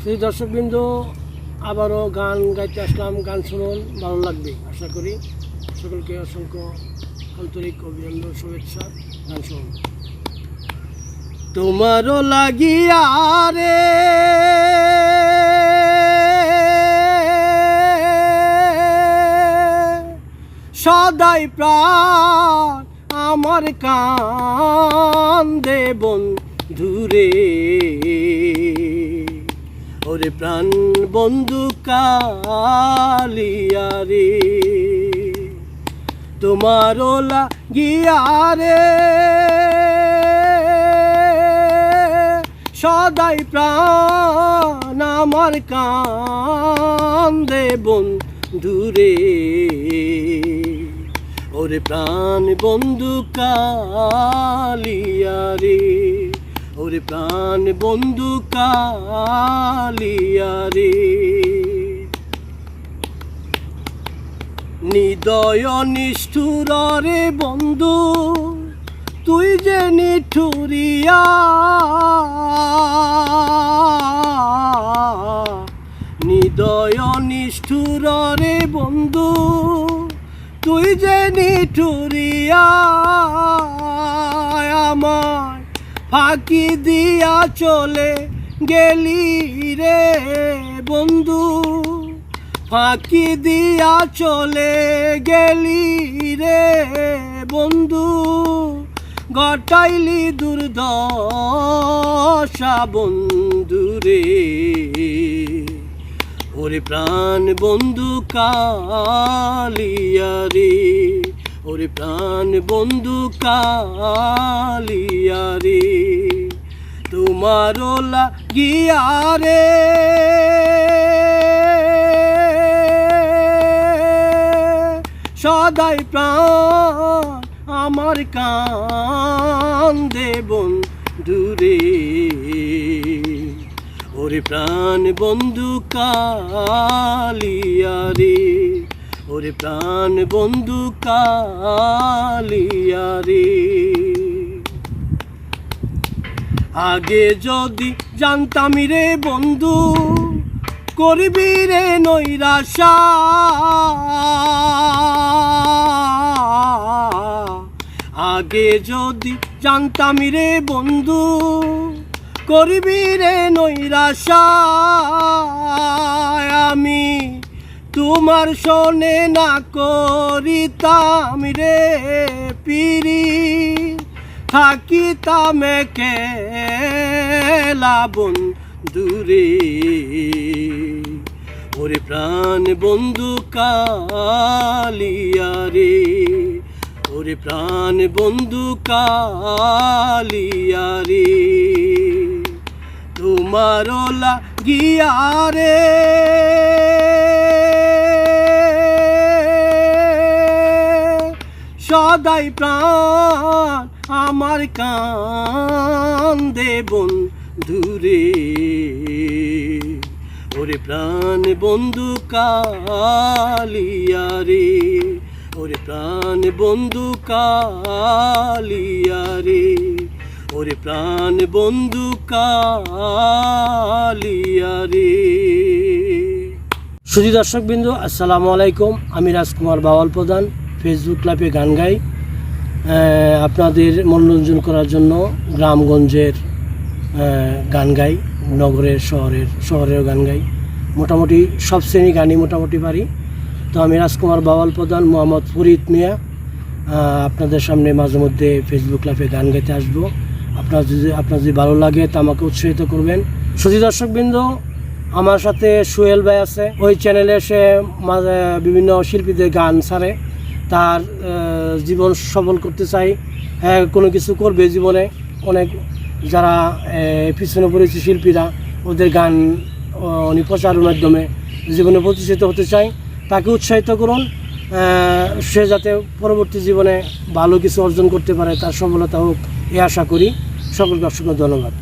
সেই দর্শকবৃন্দ আবারও গান গাইতে আসলাম, গান শুনুন, ভালো লাগবে আশা করি। সকলকে অসংখ্য আন্তরিক অভিনন্দন, শুভেচ্ছা। গান শুনুন। তোমারও লাগিয়া রে সদাই প্রাণ আমার কান্দে বন্ধুরে, ওরে প্রাণ বন্ধু কালিয়া রে, তোমারও লাগিয়া রে সদাই প্রাণ আমার কান্দে বন্ধুরে, ওরে প্রাণ বন্ধু কালিয়া রে, ওরে প্রাণ বন্ধু কালিয়া রে। নিদয় নিষ্ঠুর রে বন্ধু তুই যে নিঠুরিয়া, নিদয় নিষ্ঠুর রে বন্ধু তুই যে নিঠুরিয়া, আমায় ফাঁকি দিয়া চলে গেলি রে বন্ধু, ফাঁকি দিয়া চলে গেলি রে বন্ধু, ঘটাইলি দুর্দশা বন্ধু রে, ওরে প্রাণ বন্ধু কালিয়া রে, ওরে প্রাণ বন্ধু কালিয়া রে, তোমারও লাগিয়া রে সদাই প্রাণ আমার কান্দে বন্ধুরে, ওরে প্রাণ বন্ধু কালিয়া রে, ওরে প্রাণ বন্ধু কালিয়া রে। আগে যদি জানতাম রে বন্ধু করবি রে নৈরাশা, আগে যদি জানতাম রে বন্ধু করবি রে নৈরাশা, আমি তোমার শোনে না করিতাম রে পিরি, থাকিতাম একলা বন্ধুরে, ওরে প্রাণ বন্ধু কালিয়া রে, ওরে প্রাণ বন্ধু কালিয়া রে, তোমারও লাগিয়া রে সদাই প্রাণ আমার কান্দে বন্ধুরে, ওরে প্রাণ বন্ধু কালিয়া রে, ওরে প্রাণ বন্ধু কালিয়া রে, ওরে প্রাণ বন্ধু কালিয়া রে। সুধী দর্শকবৃন্দ আসসালামু আলাইকুম, আমি রাজকুমার বাওয়াল প্রধান, ফেসবুক লাইভে গান গাই। আপনাদের মনোরঞ্জন করার জন্য গ্রামগঞ্জের গান গাই, নগরের শহরের গান গাই, মোটামুটি সব শ্রেণী গানই মোটামুটি পারি। তো আমি রাজকুমার বাওয়াল প্রধান, মোহাম্মদ ফরিদ মিয়া, আপনাদের সামনে মাঝে মধ্যে ফেসবুক লাইভে গান গাইতে আসবো। আপনার যদি ভালো লাগে তা আমাকে উৎসাহিত করবেন। সুধী দর্শকবৃন্দ, আমার সাথে সোহেল ভাই আছে, ওই চ্যানেলে সে বিভিন্ন শিল্পীদের গান ছাড়ে, তার জীবন সফল করতে চাই, কোনো কিছু করবে জীবনে। অনেক যারা পিছনে পড়েছে শিল্পীরা, ওদের গান উনি প্রচারের মাধ্যমে জীবনে প্রতিষ্ঠিত হতে চাই, তাকে উৎসাহিত করুন। সে যাতে পরবর্তী জীবনে ভালো কিছু অর্জন করতে পারে, তার সফলতা হোক এই আশা করি। সকলকে অসংখ্য ধন্যবাদ।